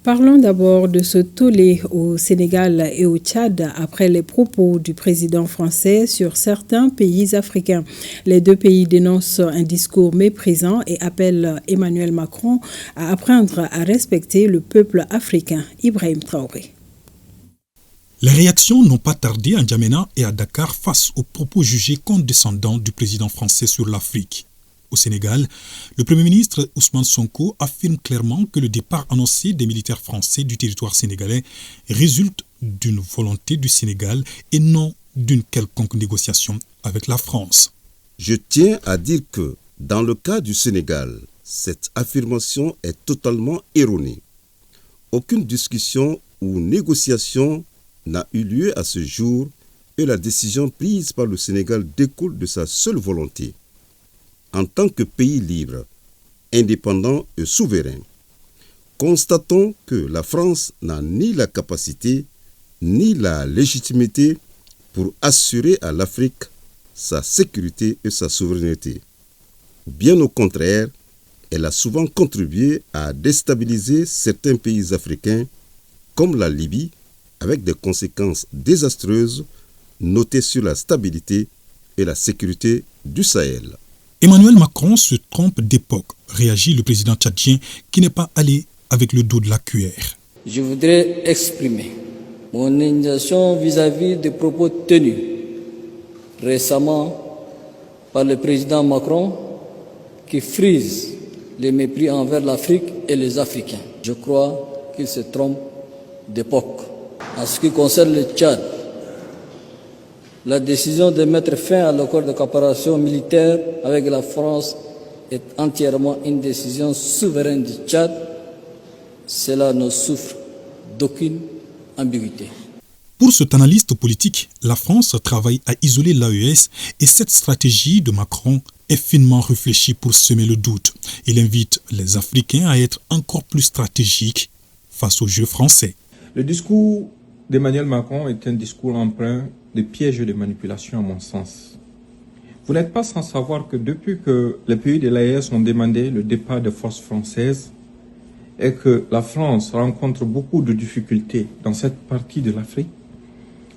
Parlons d'abord de ce tollé au Sénégal et au Tchad après les propos du président français sur certains pays africains. Les deux pays dénoncent un discours méprisant et appellent Emmanuel Macron à apprendre à respecter le peuple africain. Ibrahim Traoré. Les réactions n'ont pas tardé à N'Djamena et à Dakar face aux propos jugés condescendants du président français sur l'Afrique. Au Sénégal, le Premier ministre Ousmane Sonko affirme clairement que le départ annoncé des militaires français du territoire sénégalais résulte d'une volonté du Sénégal et non d'une quelconque négociation avec la France. Je tiens à dire que, dans le cas du Sénégal, cette affirmation est totalement erronée. Aucune discussion ou négociation n'a eu lieu à ce jour et la décision prise par le Sénégal découle de sa seule volonté. En tant que pays libre, indépendant et souverain, constatons que la France n'a ni la capacité ni la légitimité pour assurer à l'Afrique sa sécurité et sa souveraineté. Bien au contraire, elle a souvent contribué à déstabiliser certains pays africains comme la Libye avec des conséquences désastreuses notées sur la stabilité et la sécurité du Sahel. Emmanuel Macron se trompe d'époque, réagit le président tchadien qui n'est pas allé avec le dos de la cuillère. Je voudrais exprimer mon indignation vis-à-vis des propos tenus récemment par le président Macron qui frise les mépris envers l'Afrique et les Africains. Je crois qu'il se trompe d'époque. En ce qui concerne le Tchad, la décision de mettre fin à l'accord de coopération militaire avec la France est entièrement une décision souveraine du Tchad. Cela ne souffre d'aucune ambiguïté. Pour cet analyste politique, la France travaille à isoler l'AES et cette stratégie de Macron est finement réfléchie pour semer le doute. Il invite les Africains à être encore plus stratégiques face au jeu français. Le discours d'Emmanuel Macron est un discours empreint de pièges de manipulation à mon sens. Vous n'êtes pas sans savoir que depuis que les pays de l'AES ont demandé le départ des forces françaises et que la France rencontre beaucoup de difficultés dans cette partie de l'Afrique,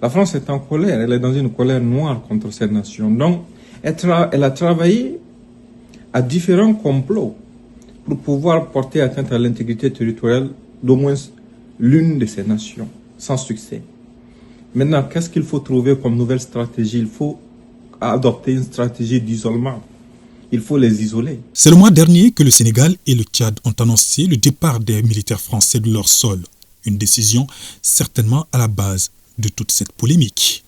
la France est en colère, elle est dans une colère noire contre cette nation. Donc, elle a travaillé à différents complots pour pouvoir porter atteinte à l'intégrité territoriale d'au moins l'une de ces nations, sans succès. Maintenant, qu'est-ce qu'il faut trouver comme nouvelle stratégie? Il faut adopter une stratégie d'isolement. Il faut les isoler. C'est le mois dernier que le Sénégal et le Tchad ont annoncé le départ des militaires français de leur sol. Une décision certainement à la base de toute cette polémique.